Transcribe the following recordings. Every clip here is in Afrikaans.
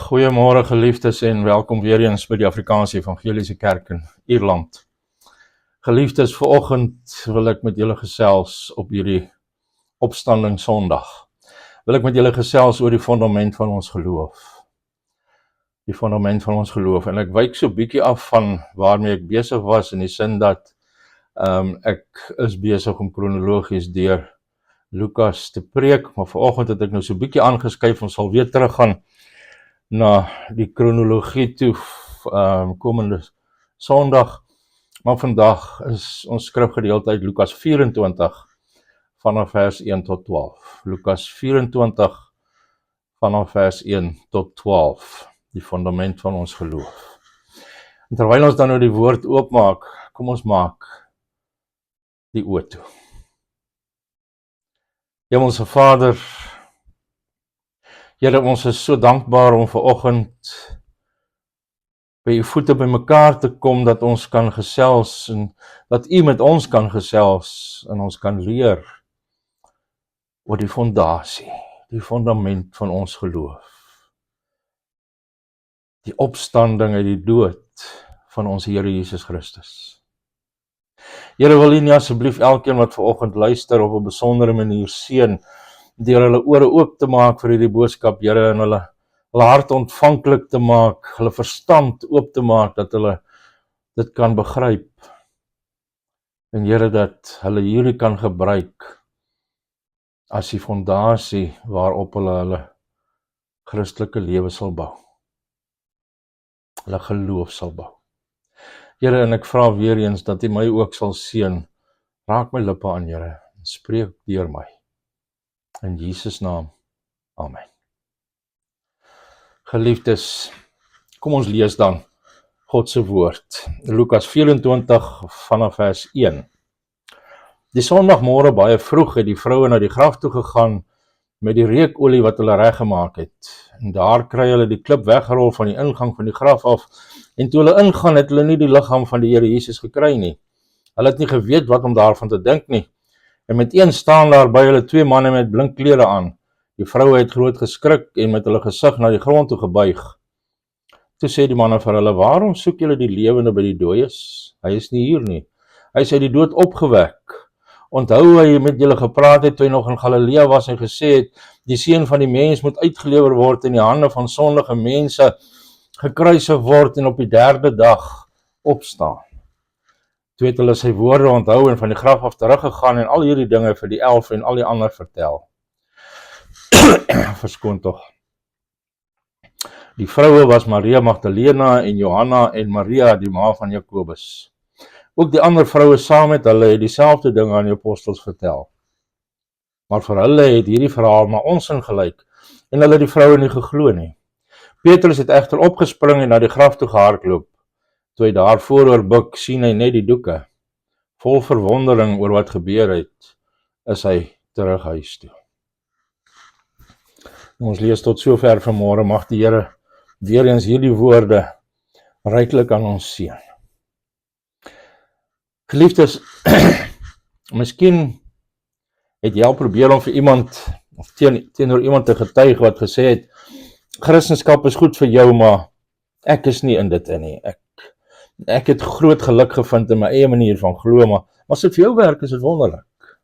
Goeiemôre geliefdes en welkom weer eens by die Afrikaanse Evangeliese Kerk in Ierland. Geliefdes, vanoggend wil ek met julle gesels op hierdie opstanding Sondag. Wil ek met julle gesels oor die fundament van ons geloof. Die fundament van ons geloof. En ek wyk so bietjie af van waarmee ek besig was in die sin dat ek is besig om kronologies deur Lukas te preek, maar vanoggend het ek nou so bietjie aangeskuif en sal weer teruggaan na die kronologie toe komende Sondag, maar vandag is ons skrifgedeelte uit Lukas 24 vanaf vers 1 tot 12. Lukas 24 vanaf vers 1 tot 12, die fundament van ons geloof. En terwyl ons dan nou die woord oopmaak, kom ons maak die oë toe. Hemelse Vader, Here, ons is so dankbaar om vanoggend by u voete by mekaar te kom, dat ons kan gesels en dat u met ons kan gesels en ons kan leer oor die fondasie, die fundament van ons geloof. Die opstanding uit die dood van ons Here Jesus Christus. Here, wil u nie asseblief elkeen wat vanoggend luister op 'n besondere manier seën, deur hulle ore oop te maak vir hierdie boodskap, Here, en hulle hart ontvanklik te maak, hulle verstand oop te maak, dat hulle dit kan begryp. En Here, dat hulle hierdie kan gebruik as die fondasie waarop hulle Christelike lewe sal bou. Hulle geloof sal bou. Here, en ek vra weer eens dat u my ook sal seën. Raak my lippe aan, Here, en spreek deur my. In Jesus naam, amen. Geliefdes, kom ons lees dan God se woord. Lukas 24 vanaf vers 1. Die Sondagmôre baie vroeg het die vroue na die graf toe gegaan met die reukolie wat hulle reggemaak het. En daar kry hulle die klip weggerol van die ingang van die graf af. En toe hulle ingaan, het hulle nie die liggaam van die Here Jesus gekry nie. Hulle het nie geweet wat om daarvan te dink nie. En meteen staan daar by hulle 2 manne met blink klere aan. Die vroue het groot geskrik en met hulle gesig na die grond toe gebuig. Toe sê die manne vir hulle: "Waarom soek julle die lewende by die dooies? Hy is nie hier nie. Hy is uit die dood opgewek. Onthou hy met julle gepraat het toe hy nog in Galilea was en gesê het, die seun van die mens moet uitgelewer word in die hande van sondige mense, gekruisig word en op die 3de dag opstaan." Toe het hulle sy woorde onthou en van die graf af teruggegaan en al hierdie dinge vir die 11 en al die ander vertel. Verskoon tog. Die vroue was Maria Magdalena en Johanna en Maria, die ma van Jakobus. Ook die ander vroue saam met hulle het dieselfde dinge aan die apostels vertel. Maar vir hulle het hierdie verhaal maar onsin gelyk en hulle die vroue nie geglo nie. Petrus het egter opgespring en na die graf toe gehardloop. Toe hy daar vooroor buig, sien hy net die doeke. Vol verwondering oor wat gebeur het, is hy terug huis toe. Ons lees tot sover vanmôre. Mag die Here weer eens hierdie woorde ryklik aan ons seën. Geliefdes, miskien het jy al probeer om vir iemand of teenoor iemand te getuig wat gesê het: Christendom is goed vir jou, maar ek is nie in dit in nie. Ek het groot geluk gevind in my eie manier van glo, maar as dit vir jou werk, is dit wonderlik.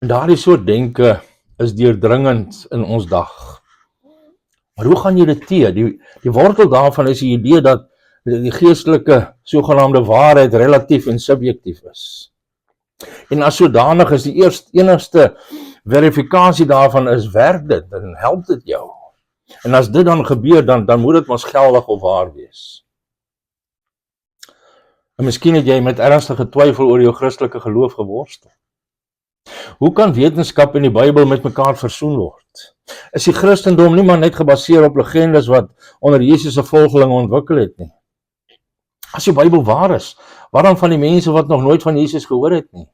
En daardie soort denke is deurdringend in ons dag. Maar hoe gaan jy dit teë? Die wortel daarvan is die idee dat die geestelike sogenaamde waarheid relatief en subjektief is. En as sodanig is die enigste verifikasie daarvan is: werk dit, dan help dit jou. En as dit dan gebeur, dan moet dit mos geldig of waar wees. En miskien het jy met ernstige twyfel oor jou Christelike geloof geworstel. Hoe kan wetenskap en die Bybel met mekaar versoen word? Is die Christendom nie maar net gebaseer op legendes wat onder Jesus se volgelinge ontwikkel het nie? As die Bybel waar is, waarom van die mense wat nog nooit van Jesus gehoor het nie?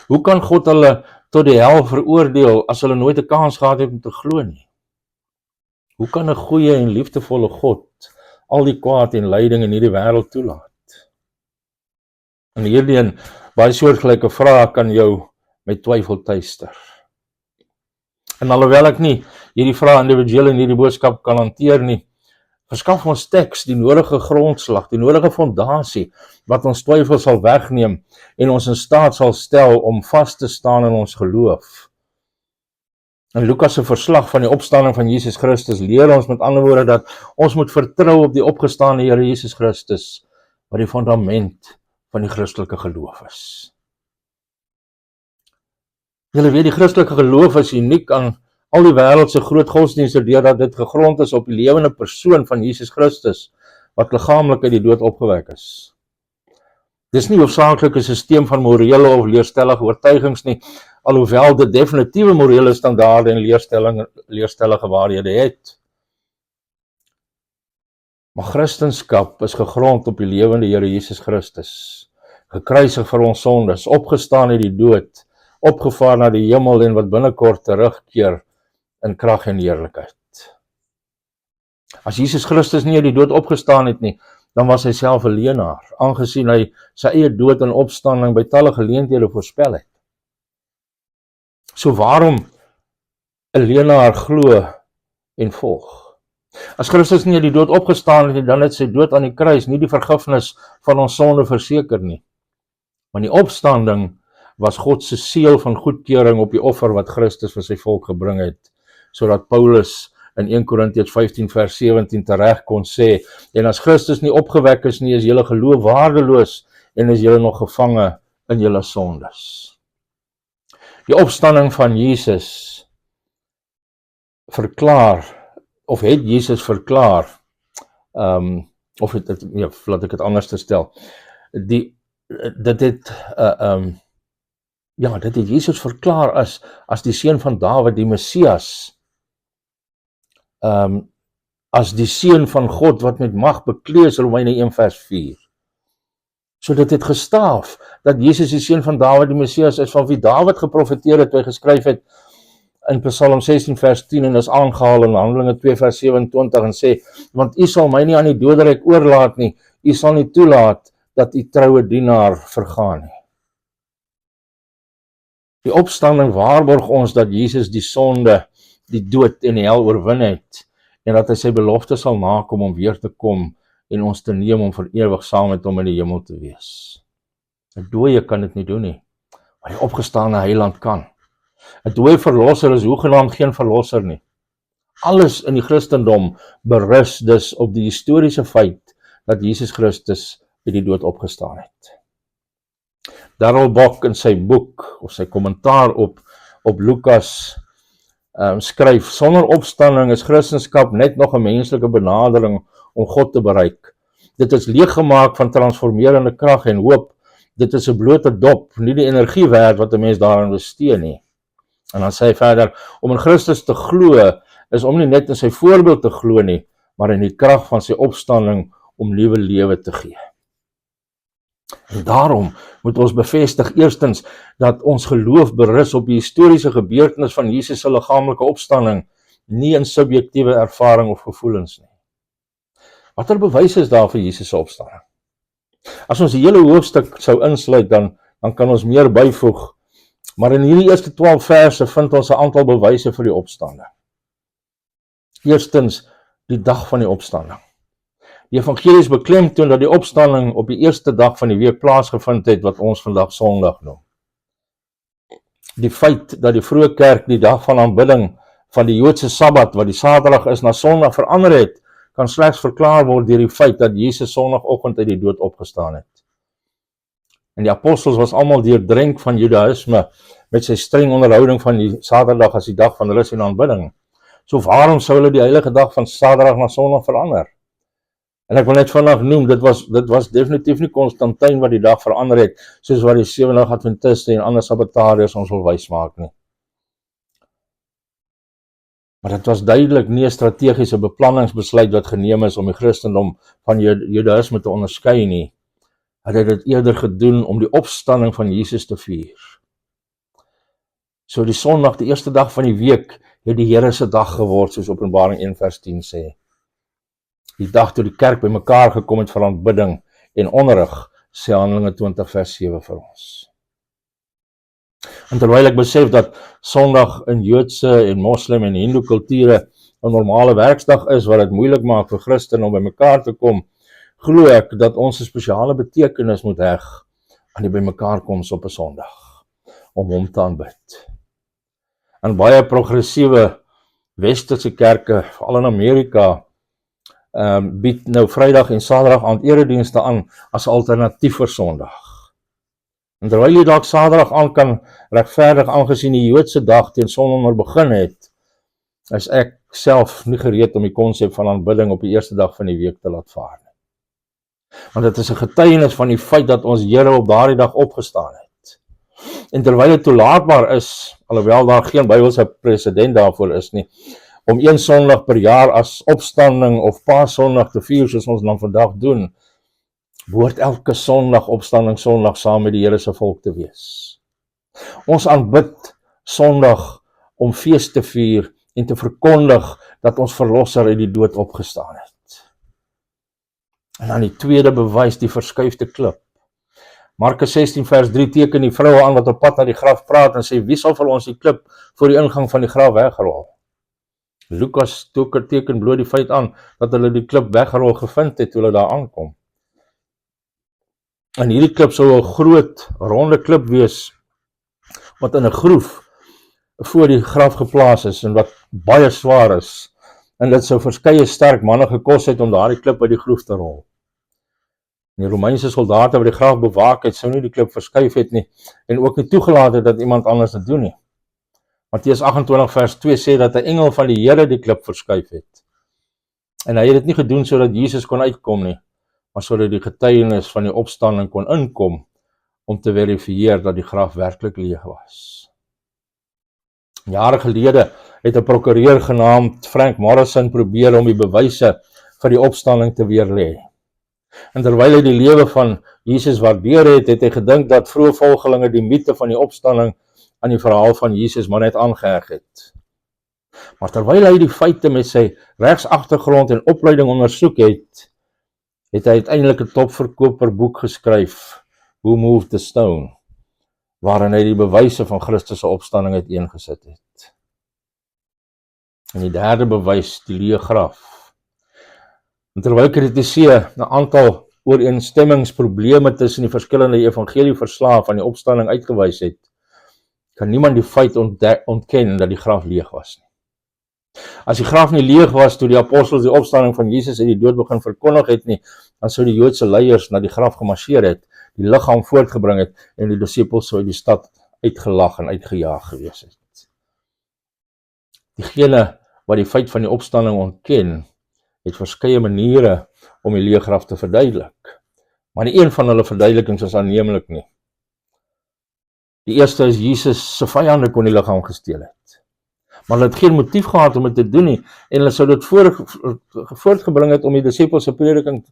Hoe kan God hulle tot die hel veroordeel as hulle nooit 'n kans gehad het om te glo nie? Hoe kan 'n goeie en liefdevolle God al die kwaad en lyding in hierdie wêreld toelaat? En hierdie en baie soortgelyke vrae kan jou met twyfel tuister. En alhoewel ek nie hierdie vraag individueel in hierdie boodskap kan hanteer nie, verskaf ons teks die nodige grondslag, die nodige fondasie, wat ons twyfel sal wegneem en ons in staat sal stel om vas te staan in ons geloof. In Lukas se verslag van die opstanding van Jesus Christus leer ons met ander woorde dat ons moet vertrou op die opgestane Here Jesus Christus, wat die fundament van die Christelike geloof is. Julle weet, die Christelike geloof is uniek aan al die wêreldse groot godsdienste deurdat dit gegrond is op die lewende persoon van Jesus Christus, wat liggaamlik uit die dood opgewek is. Dis nie hoofsaaklik 'n sisteem van morele of leerstellige oortuigings nie, alhoewel dit definitiewe morele standaarde en leerstellige waarhede het. Maar Christendom is gegrond op die lewende Here Jesus Christus, gekruisig vir ons sondes, opgestaan uit die dood, opgevaar na die hemel en wat binnekort terugkeer in krag en heerlikheid. As Jesus Christus nie uit die dood opgestaan het nie, dan was hy self 'n leienaar, aangesien hy sy eie dood en opstanding by talle geleenthede voorspel het. So waarom 'n leienaar glo en volg? As Christus nie uit die dood opgestaan het nie, dan het sy dood aan die kruis nie die vergifnis van ons sonde verseker nie. Want die opstanding was God se seël van goedkeuring op die offer wat Christus vir sy volk gebring het, sodat Paulus in 1 Korintiërs 15 vers 17 tereg kon sê, en as Christus nie opgewek is nie, is julle geloof waardeloos en is julle nog gevange in julle sondes. Die opstanding van Jesus verklaar, of het Jesus verklaar, laat ek dit anders te stel, dit het Jesus verklaar as die seun van Dawid, die Messias, as die seun van God wat met mag bekleed is, Romeine 1 vers 4. So dit het gestaaf dat Jesus die seun van Dawid, die Messias is, van wie Dawid geprofeteer het, toe hy geskryf het in Psalm 16 vers 10 en is aangehaal in Handelinge 2 vers 27 en sê, want u sal my nie aan die doderyk oorlaat nie, u sal nie toelaat dat u troue dienaar vergaan nie. Die opstanding waarborg ons dat Jesus die sonde, die dood en die hel oorwin het, en dat hy sy belofte sal nakom om weer te kom en ons te neem om vir ewig saam met hom in die hemel te wees. 'n dooie kan dit nie doen nie, maar die opgestane heiland kan. 'n dooie verlosser is hoegenaamd geen verlosser nie. Alles in die Christendom berus dus op die historiese feit dat Jesus Christus uit die dood opgestaan het. Darrell Bock in sy boek, of sy kommentaar op Lukas, skryf, sonder opstanding is Christendom net nog 'n menslike benadering om God te bereik. Dit is leeggemaak van transformerende krag en hoop. Dit is 'n blote dop, nie die energie werd wat 'n mens daarin bestee nie. En dan sê hy verder, om in Christus te glo, is om nie net in sy voorbeeld te glo nie, maar in die krag van sy opstanding om nuwe lewe te gee. En daarom moet ons bevestig eerstens dat ons geloof berus op die historiese gebeurtenis van Jesus se liggaamlike opstanding, nie in subjektiewe ervaring of gevoelens nie. Watter bewys is daar vir Jesus se opstanding? As ons die hele hoofstuk sou insluit, dan kan ons meer byvoeg, maar in hierdie eerste 12 verse vind ons 'n aantal bewyse vir die opstanding. Eerstens, die dag van die opstanding. Die evangelies beklemtoon dat die opstanding op die eerste dag van die week plaasgevind het, wat ons vandag Sondag noem. Die feit dat die vroeë kerk die dag van aanbidding van die Joodse Sabbat, wat die Saterdag is, na Sondag verander het, kan slegs verklaar word deur die feit dat Jesus Sondagoggend uit die dood opgestaan het. En die apostels was almal deurdrenk van Judaïsme met sy streng onderhouding van die Saterdag as die dag van rus en aanbidding. So waarom sou hulle die heilige dag van Saterdag na Sondag verander? En ek wil net vandag noem, dit was definitief nie Konstantin wat die dag verander het, soos wat die Sewendag Adventiste en ander sabbatariërs ons wil wys maak nie. Maar dit was duidelik nie 'n strategiese beplanningsbesluit wat geneem is om die Christendom van Judaïsme te onderskei nie. Hy het dit eerder gedoen om die opstanding van Jesus te vier. So die Sondag, die eerste dag van die week, het die Here se dag geword, soos Openbaring 1 vers 10 sê. Die dag toe die kerk bymekaar gekom het vir aanbidding en onderrig, sê Handelinge 20 vers 7 vir ons. En terwyl ek besef dat Sondag in Joodse en Moslem en Hindoe kulture 'n normale werksdag is wat dit moeilik maak vir Christene om by mekaar te kom, glo ek dat ons 'n spesiale betekenis moet heg aan die bymekaarkoms op 'n Sondag om hom te aanbid. En baie progressiewe westerse kerke, veral in Amerika, bied nou Vrydag en Saterdag aand eredienste aan as alternatief vir Sondag. En terwyl jy dalk Saterdag aan kan regverdig aangesien die Joodse dag teen sononder begin het, is ek self nie gereed om die konsep van aanbidding op die eerste dag van die week te laat vaar nie. Want dit is 'n getuienis van die feit dat ons Here op daardie dag opgestaan het. En terwyl dit toelaatbaar is, alhoewel daar geen Bybelse presedent daarvoor is nie, om een Sondag per jaar as opstanding of Paasondag te vier soos ons dan vandag doen, behoort elke Sondag opstanding Sondag saam met die Here se volk te wees. Ons aanbid Sondag om fees te vier en te verkondig dat ons verlosser uit die dood opgestaan het. En dan die tweede bewys, die verskuifde klip. Markus 16 vers 3 teken die vroue aan wat op pad na die graf praat en sê, wie sal vir ons die klip voor die ingang van die graf wegrol? Lukas teken bloot die feit aan dat hulle die klip weggerol gevind het toe hulle daar aankom. En hierdie klip sou 'n groot, ronde klip wees wat in 'n groef voor die graf geplaas is en wat baie swaar is. En dit sou verskeie sterk manne gekos het om daardie klip uit die groef te rol. En die Romeinse soldate wat die graf bewaak het, sou nie die klip verskuif het nie en ook nie toegelaat het dat iemand anders dit doen nie. Matteus 28 vers 2 sê dat 'n engel van die Here die klip verskuif het. En hy het dit nie gedoen sodat Jesus kon uitkom nie, maar sodat die getuienis van die opstanding kon inkom om te verifieer dat die graf werklik leeg was. Jare gelede het 'n prokureur genaamd Frank Morrison probeer om die bewyse vir die opstanding te weerlê. En terwyl hy die lewe van Jesus waardeer het, het hy gedink dat vroeë volgelinge die mite van die opstanding aan die verhaal van Jesus maar net aangeheg het. Maar terwyl hy die feite met sy regsagtergrond en opleiding ondersoek het, het hy uiteindelik 'n topverkoper boek geskryf, Who Moved the Stone, waarin hy die bewyse van Christus se opstanding uiteengesit het. En die derde bewys, die leë graf. En terwyl kritiseer 'n aantal ooreenstemmingsprobleme tussen die verskillende evangelieverslae van die opstanding uitgewys het, kan niemand die feit ontken dat die graf leeg was nie. As die graf nie leeg was toe die apostels die opstanding van Jesus uit die dood begin verkondig het nie, dan sou die Joodse leiers na die graf gemarseer het, die liggaam voortgebring het en die disippels sou uit die stad uitgelag en uitgejaag gewees het. Diegene wat die feit van die opstanding ontken, het verskeie maniere om die leë graf te verduidelik. Maar nie een van hulle verduidelikings is aanneemlik nie. Die eerste is Jesus se vyande kon die liggaam gesteel het. Maar hulle het geen motief gehad om dit te doen nie en hulle sou dit voortgebring het om die disippels se prediking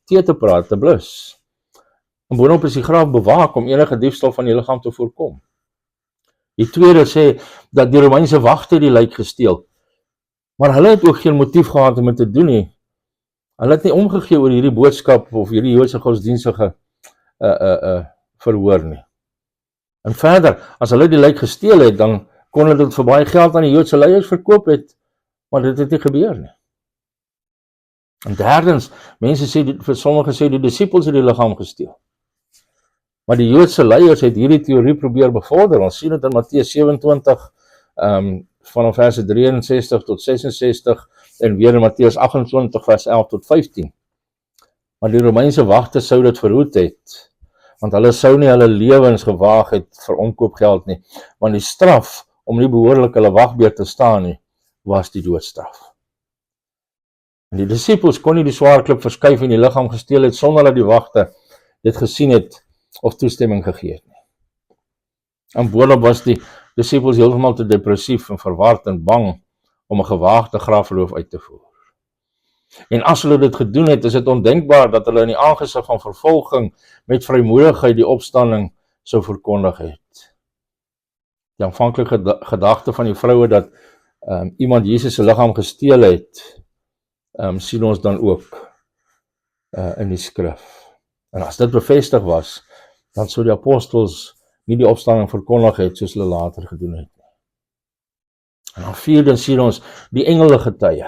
te praat, te blus. En boonop is die graf bewaak om enige diefstal van die liggaam te voorkom. Die tweede sê dat die Romeinse wagte die lijk gesteel. Maar hulle het ook geen motief gehad om dit te doen nie. Hulle het nie omgegee oor hierdie boodskap of hierdie Joodse godsdienstige verhoor nie. En verder, as hulle die lijk gesteel het, dan kon hulle dit vir baie geld aan die Joodse leiers verkoop het, maar dit het nie gebeur nie. En derdens, vir sommige sê die disippels het die liggaam gesteel. Maar die Joodse leiers het hierdie teorie probeer bevorder. Ons sien dit in Matteus 27, vanaf verse 63 tot 66, en weer in Matteus 28, vers 11 tot 15. Maar die Romeinse wagte sou dit verhoed het, want hulle sou nie hulle lewens gewaag het vir omkoopgeld nie, want die straf om nie behoorlik hulle wagbeurt te staan nie, was die doodstraf. En die disippels kon nie die swaar klip verskuif en die liggaam gesteel het sonder dat die wagte dit gesien het of toestemming gegee het nie. En boonop was die disippels heeltemal te depressief en verward en bang om 'n gewaagde grafroof uit te voer. En as hulle dit gedoen het, is dit ondenkbaar dat hulle in die aangesig van vervolging met vrymoedigheid die opstanding sou verkondig het. Die aanvanklike gedagte van die vroue dat iemand Jesus se liggaam gesteel het, sien ons dan ook in die skrif. En as dit bevestig was, dan sou die apostels nie die opstanding verkondig het, soos hulle later gedoen het. En dan vierdens sien ons die engele getuie.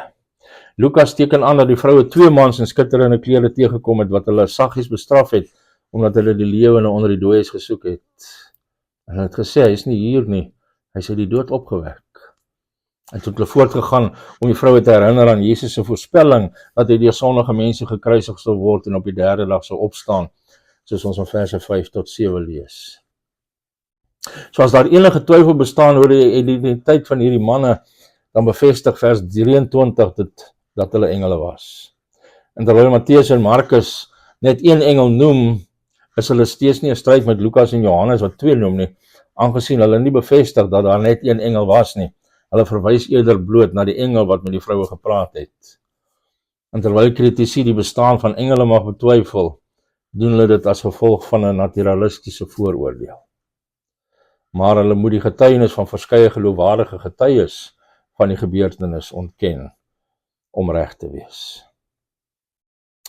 Lukas teken aan dat die vroue 2 mans in skitterende klere teëgekom het, wat hulle saggies bestraf het, omdat hulle die lewende onder die dooies gesoek het. En hulle het gesê, hy is nie hier nie, hy is uit die dood opgewek. En toe het hulle voortgegaan om die vroue te herinner aan Jesus se voorspelling, dat hy deur sondige mense gekruisig sal word en op die 3de dag sal opstaan, soos ons in verse 5 tot 7 lees. So as daar enige twyfel bestaan oor die identiteit van hierdie manne, dan bevestig vers 23 dat hulle engele was. En terwyl Matteus en Markus net 1 engel noem, is hulle steeds nie 'n stryd met Lukas en Johannes wat 2 noem nie, aangesien hulle nie bevestig dat daar net 1 engel was nie. Hulle verwys eerder bloot na die engel wat met die vroue gepraat het. En terwyl kritici die bestaan van engele mag betwyfel, doen hulle dit as gevolg van 'n naturalistiese vooroordeel. Maar hulle moet die getuienis van verskeie geloofwaardige getuies van die gebeurtenis ontken om reg te wees.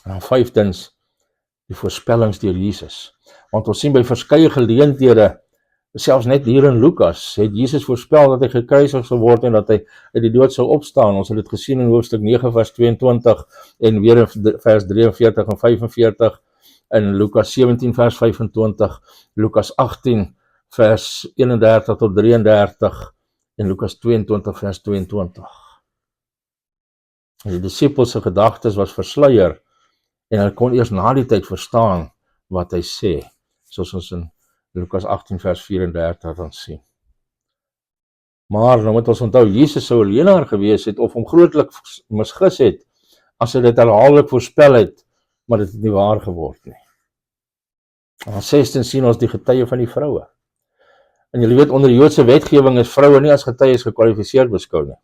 En dan vyftens, die voorspellings deur Jesus. Want ons sien by verskeie geleenthede, selfs net hier in Lukas, het Jesus voorspel dat hy gekruisig sal word en dat hy uit die dood sal opstaan. Ons het dit gesien in hoofstuk 9 vers 22 en weer in vers 43 en 45, in Lukas 17 vers 25, Lukas 18 vers 31 tot 33 en Lukas 22 vers 22. En die disippels se gedagtes was versluier en hulle kon eers na die tyd verstaan wat hy sê, soos ons in Lukas 18 vers 34 dan sien. Maar nou moet ons onthou, Jesus sou 'n leienaar gewees het of hom grootlik misgis het, as hy dit herhaaldelik voorspel het, maar dit het nie waar geword nie. En dan sestens sien ons die getuie van die vroue. En julle weet, onder die Joodse wetgewing is vroue nie as getuies gekwalifiseerd beskou nie.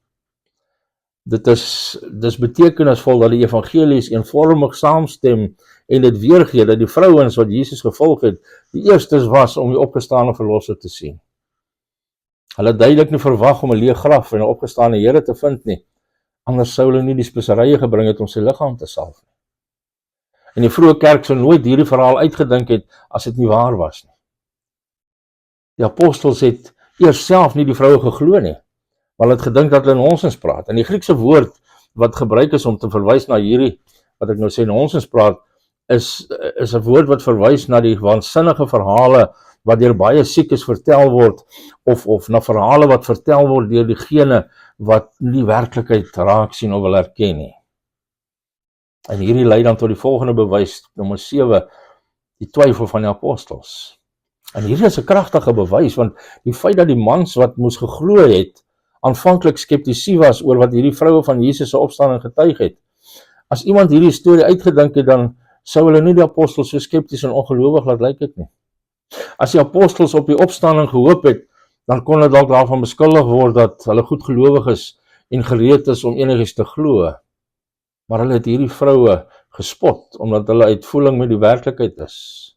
Dit is betekenisvol dat die evangelies eenvormig saamstem en dit weergee dat die vrouens wat Jesus gevolg het, die eerstes was om die opgestane verlosser te sien. Hulle het duidelik nie verwag om 'n leë graf en 'n opgestane Here te vind nie, anders sou hulle nie die speserye gebring het om sy liggaam te salf nie. En die vroeë kerk sou nooit hierdie verhaal uitgedink het as dit nie waar was nie. Die apostels het eers self nie die vroue geglo nie, maar hulle het gedink dat hulle nonsens praat. En die Griekse woord wat gebruik is om te verwys na hierdie, wat ek nou sê nonsens praat, is 'n woord wat verwys na die waansinnige verhale wat deur baie siekes vertel word, of na verhale wat vertel word deur diegene wat nie werklikheid raak sien of wil erken nie. En hierdie lei dan tot die volgende bewys, nommer 7, die twyfel van die apostels. En hierdie is 'n kragtige bewys, want die feit dat die mans wat moes geglo het, aanvanklik skeptisie was oor wat hierdie vroue van Jesus se opstanding getuig het. As iemand hierdie storie uitgedink het, dan sou hulle nie die apostels so skepties en ongelowig laat lyk het nie. As die apostels op die opstanding gehoop het, dan kon hulle dalk daarvan beskuldig word dat hulle goedgelowig is en gereed is om enigiets te glo. Maar hulle het hierdie vroue gespot, omdat hulle uit voeling met die werklikheid is.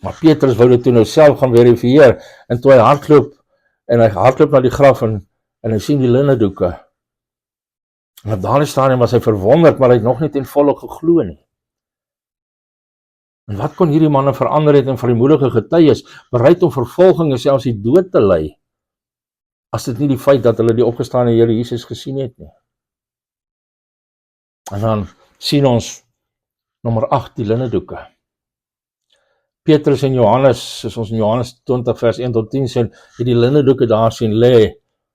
Maar Petrus wou dit toe nou self gaan verifieer, en toe hy hardloop na die graf en hy sien die linnedoeke. En op daardie stadium was hy verwonderd, maar hy het nog nie ten volle geglo nie. En wat kon hierdie manne verander het in vrymoedige getuies, bereid om vervolging en selfs die dood te ly, as dit nie die feit dat hulle die opgestane Here Jesus gesien het nie. En dan sien ons nommer 8, die linnedoeke. Petrus en Johannes, soos ons in Johannes 20 vers 1 tot 10 sien, het die linnedoeke daar sien lê,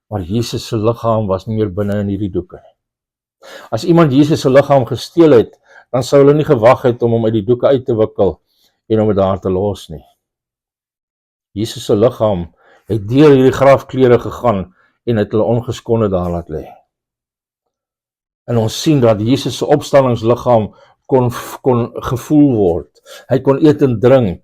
maar Jesus se liggaam was nie meer binne in hierdie doeke nie. As iemand Jesus se liggaam gesteel het, dan sou hulle nie gewag het om hom uit die doeke uit te wikkel en om dit daar te los nie. Jesus se liggaam het deur hierdie grafklere gegaan en het hulle ongeskonde daar laat lê. En ons sien dat Jesus se opstandingsliggaam kon gevoel word. Hy kon eet en drink,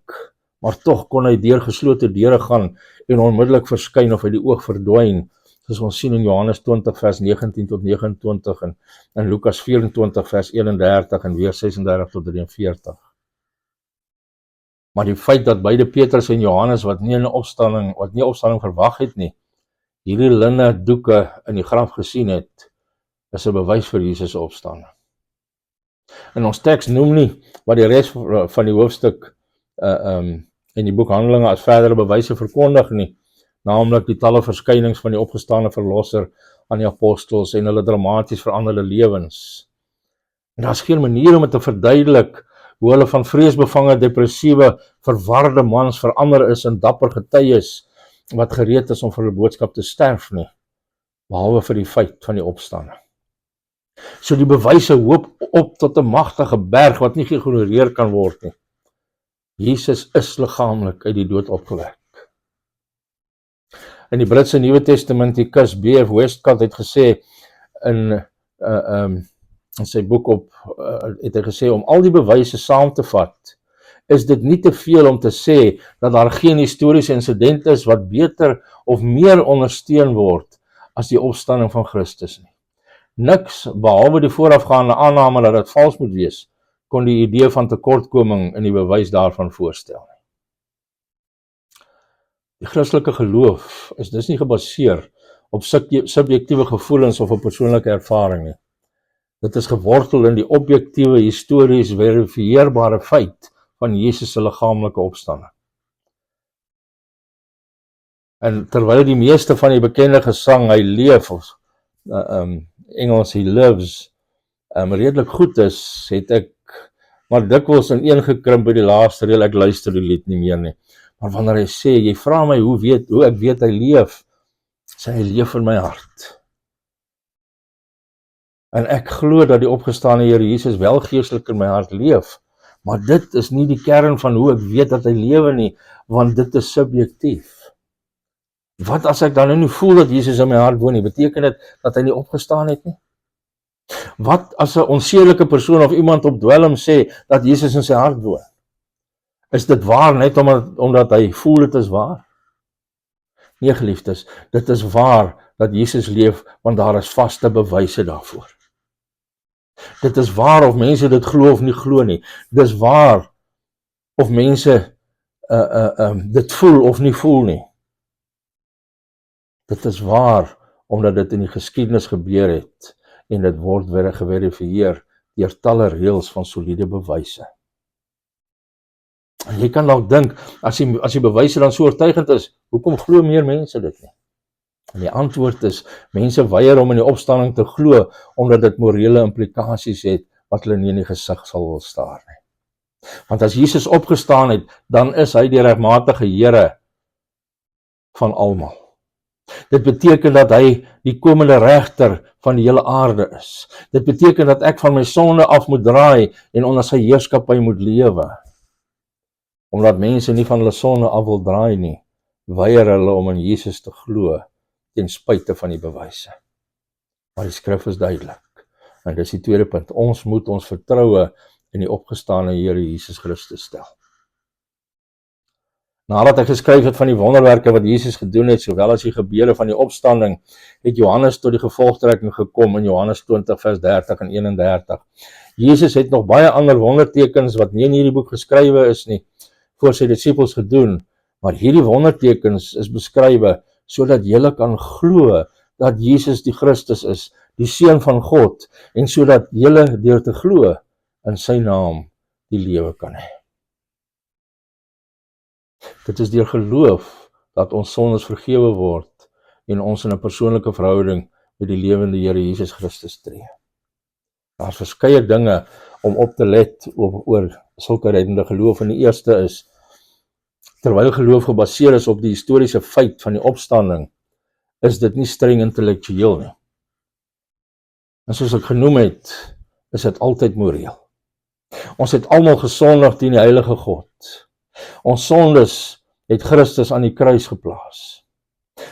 maar tog kon hy deur geslote deure gaan en onmiddellik verskyn of uit die oog verdwyn, soos ons sien in Johannes 20 vers 19 tot 29 en in Lukas 24 vers 31 en weer 36 tot 43. Maar die feit dat beide Petrus en Johannes wat nie opstanding verwag het nie, hierdie linne doeke in die graf gesien het, is 'n bewys vir Jesus se opstanding. En ons teks noem nie wat die res van die hoofstuk en die boek Handelinge as verdere bewyse verkondig nie, naamlik die talle verskynings van die opgestane verlosser aan die apostels en hulle dramaties veranderde lewens. En daar is geen manier om dit te verduidelik hoe hulle van vreesbevange, depressiewe, verwarde mans verander is en dapper getuies wat gereed is om vir hulle boodskap te sterf nie, behalwe vir die feit van die opstanding. So die bewyse hoop op tot 'n magtige berg wat nie geïgnoreer kan word nie. Jesus is liggaamlik uit die dood opgewek. In die Britse Nuwe Testamentikus B.F. Westcott het gesê in sy boek het hy gesê, om al die bewyse saam te vat, is dit nie te veel om te sê dat daar geen historiese insident is wat beter of meer ondersteun word as die opstanding van Christus nie. Niks, behalwe die voorafgaande aanname dat dit vals moet wees, kon die idee van tekortkoming in die bewys daarvan voorstel nie. Die Christelike geloof is dus nie gebaseer op subjektiewe gevoelens of op persoonlike ervaring nie. Dit is gewortel in die objektiewe, histories verifieerbare feit van Jesus se liggaamlike opstanding. En terwyl die meeste van die bekende gesang, hy leef, of Engels, he lives, redelik goed is, het ek maar dikwels ineengekrimp by die laaste reël, ek luister die lied nie meer nie. Maar wanneer hy sê, jy vra my hoe ek weet hy leef, sê hy leef in my hart. En ek glo dat die opgestane Here Jesus wel geestelik in my hart leef, maar dit is nie die kern van hoe ek weet dat hy lewe nie, want dit is subjektief. Wat as ek dan nie voel dat Jesus in my hart woon nie, beteken dit dat hy nie opgestaan het nie? Wat as 'n onsedelike persoon of iemand op dwelm sê dat Jesus in sy hart woon? Is dit waar net omdat hy voel dit is waar? Nee, geliefdes, dit is waar dat Jesus leef, want daar is vaste bewyse daarvoor. Dit is waar of mense dit glo of nie glo nie. Dit is waar of mense dit voel of nie voel nie. Dit is waar omdat dit in die geskiedenis gebeur het en dit word weer geverifieer deur talle reëls van soliede bewyse. En jy kan dalk dink, as die bewyse dan so oortuigend is, hoekom glo meer mense dit nie? En die antwoord is, mense weier om in die opstanding te glo, omdat dit morele implikasies het, wat hulle nie in die gesig sal wil staar nie. Want as Jesus opgestaan het, dan is hy die regmatige Here van almal. Dit beteken dat hy die komende regter van die hele aarde is. Dit beteken dat ek van my sonde af moet draai en onder sy heerskappy moet lewe. Omdat mense nie van hulle sonde af wil draai nie, weier hulle om in Jesus te glo, ten spyte van die bewyse. Maar die skrif is duidelik. En dis die tweede punt. Ons moet ons vertroue in die opgestane Here Jesus Christus stel. Nadat hy geskryf het van die wonderwerke wat Jesus gedoen het, sowel as die gebeure van die opstanding, het Johannes tot die gevolgtrekking gekom in Johannes 20 vers 30 en 31. Jesus het nog baie ander wondertekens wat nie in hierdie boek geskrywe is nie, voor sy disippels gedoen, maar hierdie wondertekens is beskrywe sodat julle kan glo dat Jesus die Christus is, die Seun van God, en sodat julle deur te glo in sy naam die lewe kan hê. Dit is deur geloof dat ons sondes vergewe word en ons in 'n persoonlike verhouding met die lewende Here Jesus Christus tree. Daar is verskeie dinge om op te let oor sulke reddende geloof. En die eerste is, terwyl geloof gebaseer is op die historiese feit van die opstanding, is dit nie streng intellektueel nie. En soos ek genoem het, is dit altyd moreel. Ons het almal gesondig teen die heilige God. Ons sondes het Christus aan die kruis geplaas.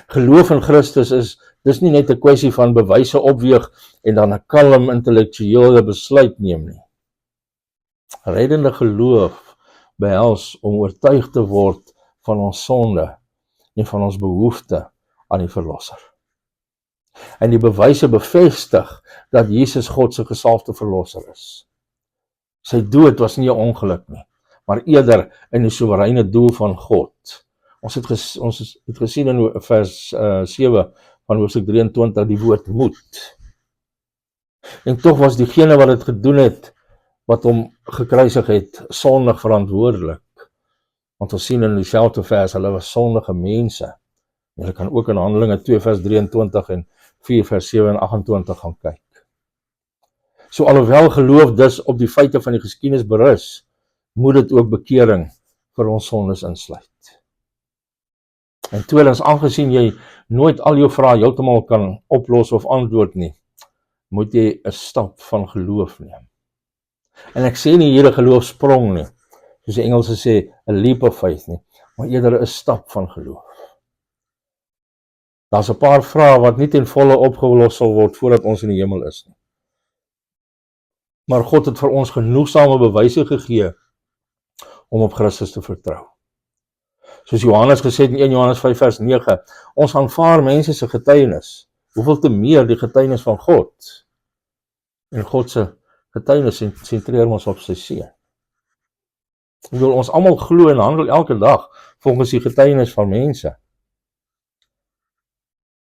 Geloof in Christus is dis nie net 'n kwessie van bewyse opweeg en dan 'n kalm intellektuele besluit neem nie. Reddende geloof behels om oortuig te word van ons sonde en van ons behoefte aan die verlosser. En die bewyse bevestig dat Jesus God se gesalfde verlosser is. Sy dood was nie 'n ongeluk nie, maar eerder in die soewereine doel van God. Ons het gesien in vers 7 van hoofstuk 23 die woord moet. En tog was diegene wat dit gedoen het, wat hom gekruisig het, sondig verantwoordelik. Want ons sien in dieselfde vers, hulle was sondige mense. Julle kan ook in Handelinge 2 vers 23 en 4 vers 7 en 28 gaan kyk. So alhoewel geloof dus op die feite van die geskiedenis berus, moet dit ook bekering vir ons sondes insluit. En tweedens, aangesien jy nooit al jou vrae heeltemal kan oplos of antwoord nie, moet jy 'n stap van geloof neem. En ek sê nie hier 'n geloofsprong nie, soos die Engelse sê, 'n leap of faith nie, maar eerder 'n stap van geloof. Daar's 'n paar vrae wat nie ten volle opgelos sal word voordat ons in die hemel is nie. Maar God het vir ons genoegsame bewyse gegee om op Christus te vertrou. Soos Johannes gesê het in 1 Johannes 5 vers 9, ons aanvaar mense se getuienis, hoeveel te meer die getuienis van God. En God se getuienis sentreer ons op sy seun. Ek bedoel, ons almal glo en handel elke dag volgens die getuienis van mense.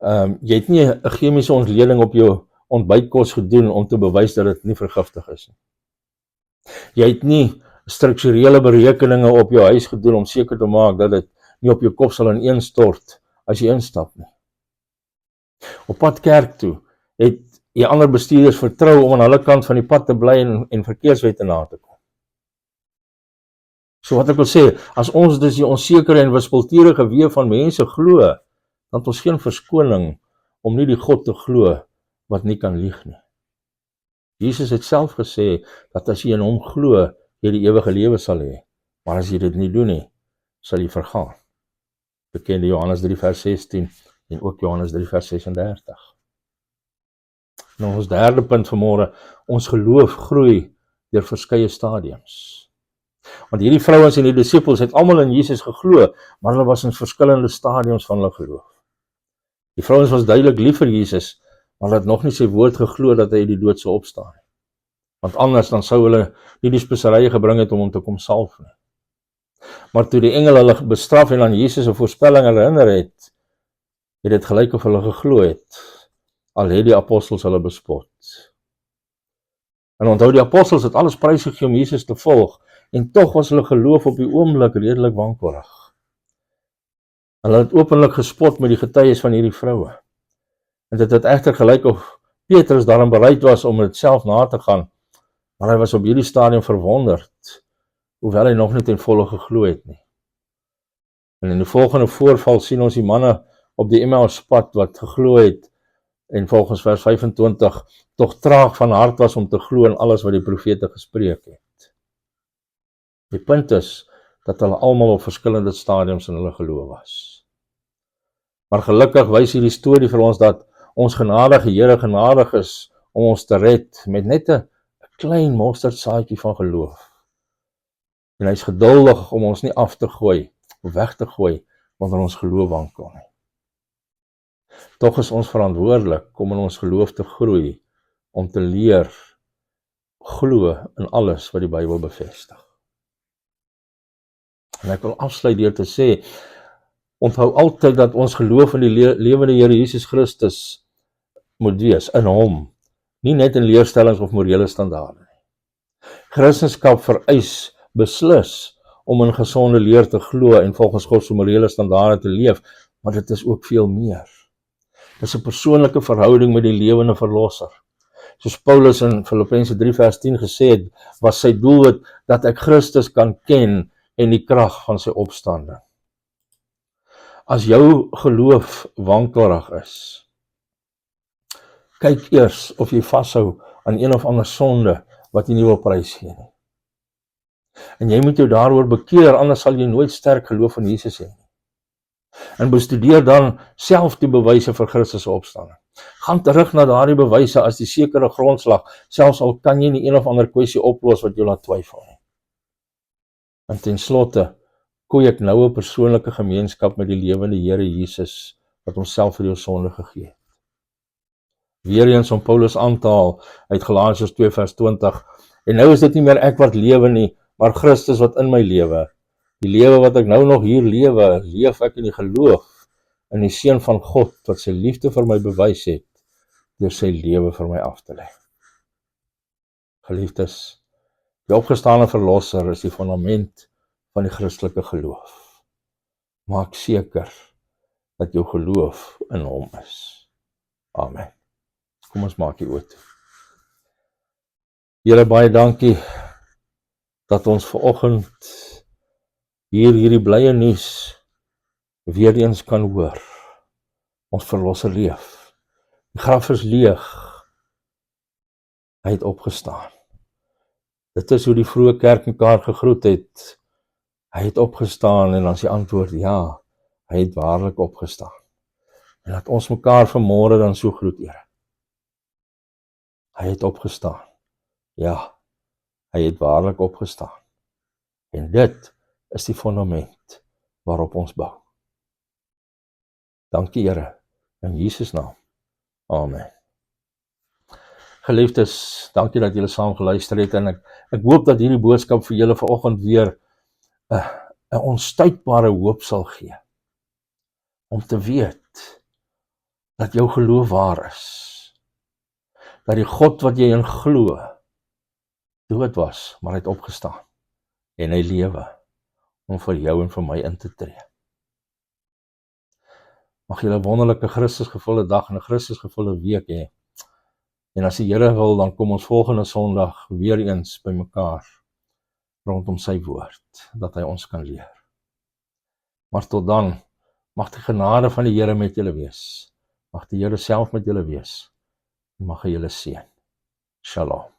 Jy het nie 'n chemiese ontleding op jou ontbytkos gedoen om te bewys dat dit nie vergiftig is nie. Jy het nie strukturele berekeninge op jou huis gedoen om seker te maak dat dit nie op jou kop sal ineenstort as jy instap nie. Op pad kerk toe het jy ander bestuurders vertrou om aan hulle kant van die pad te bly en verkeerswette na te kom. So wat ek wil sê, as ons dus die onsekere en wispelturige weë van mense glo, dan het ons geen verskoning om nie die God te glo wat nie kan lieg nie. Jesus het self gesê dat as jy in hom glo, jy die ewige lewe sal hê, maar as jy dit nie doen nie, sal jy vergaan. Bekende Johannes 3 vers 16 en ook Johannes 3 vers 36. Nou ons derde punt vanmôre, ons geloof groei deur verskeie stadiums. Want hierdie vrouens en die disippels het almal in Jesus geglo, maar hulle was in verskillende stadiums van hulle geloof. Die vrouens was duidelik lief vir Jesus, maar hulle het nog nie sy woord geglo dat hy uit die dood sou opstaan. Want anders dan sou hulle nie die speserye gebring het om hom te kom salf nie. Maar toe die engel hulle bestraf en aan Jesus se voorspelling herinner het, het dit gelyk of hulle geglo het, al het die apostels hulle bespot. En onthou, die apostels het alles prysgegee om Jesus te volg, en tog was hulle geloof op die oomblik redelik wankelrig. Hulle het openlik gespot met die getuies van hierdie vroue. En dit het egter gelyk of Petrus daarin bereid was om dit self na te gaan, maar hy was op hierdie stadium verwonderd, hoewel hy nog nie ten volle geglo het nie. En in die volgende voorval sien ons die manne op die Emmauspad wat geglo het, en volgens vers 25, tog traag van hart was om te glo in alles wat die profete gespreek het. Die punt is, dat hulle almal op verskillende stadiums in hulle geloof was. Maar gelukkig wys hierdie storie vir ons dat ons genadige Here genadig is om ons te red met net 'n klein mosterdsaadjie van geloof. En hy is geduldig om ons nie af te gooi of weg te gooi wanneer ons geloof wankel nie. Tog is ons verantwoordelik om in ons geloof te groei, om te leer glo in alles wat die Bybel bevestig. En ek wil afsluit deur te sê, onthou altyd dat ons geloof in die lewende Here Jesus Christus moet wees, in hom, nie net in leerstellings of morele standaarde nie. Christendom vereis beslis om in gesonde leer te glo en volgens God se morele standaarde te leef, maar dit is ook veel meer. Dit is 'n persoonlike verhouding met die lewende verlosser. Soos Paulus in Filippense 3 vers 10 gesê het, was sy doelwit dat ek Christus kan ken en die krag van sy opstanding. As jou geloof wankelrig is, kyk eers of jy vashou aan een of ander sonde wat jy nie wil prys gee nie. En jy moet jou daaroor bekeer, anders sal jy nooit sterk geloof in Jesus hê nie. En bestudeer dan self die bewyse vir Christus se opstanding. Gaan terug na daardie bewyse as die sekere grondslag, selfs al kan jy nie een of ander kwessie oplos wat jou laat twyfel nie. En ten slotte, koei ek nou 'n persoonlike gemeenskap met die lewende Here Jesus, wat homself vir jou sonde gegee het. Weereens om Paulus aan te haal uit Galasiërs 2 vers 20, en nou is dit nie meer ek wat lewe nie, maar Christus wat in my lewe. Die lewe wat ek nou nog hier lewe, leef ek in die geloof in die Seun van God, wat sy liefde vir my bewys het, deur sy lewe vir my af te lê. Geliefdes, die opgestane verlosser is die fundament van die Christelike geloof. Maak seker dat jou geloof in hom is. Amen. Kom ons maak die oë toe. Here, baie dankie dat ons vanoggend hierdie blye nuus weer eens kan hoor. Ons verlosser leef. Die graf is leeg. Hy het opgestaan. Dit is hoe die vroeë kerk mekaar gegroet het. Hy het opgestaan en dan is die antwoord ja, hy het waarlik opgestaan. En laat ons mekaar vanmôre dan so groet, Here. Hy het opgestaan. Ja, hy het waarlik opgestaan. En dit is die fundament waarop ons bou. Dankie, Here, in Jesus naam. Amen. Geliefdes, dankie dat julle saam geluister het en ek hoop dat hierdie boodskap vir julle vanoggend weer 'n onstuitbare hoop sal gee. Om te weet dat jou geloof waar is. Dat die God wat jy in glo, dood was, maar hy het opgestaan. En hy lewe om vir jou en vir my in te tree. Mag julle 'n wonderlike Christusgevulde dag en 'n Christusgevulde week hê. En as die Here wil, dan kom ons volgende Sondag weer eens by mekaar rondom sy woord, dat hy ons kan leer. Maar tot dan, mag die genade van die Here met julle wees. Mag die Here self met julle wees. En mag hy julle seën. Shalom.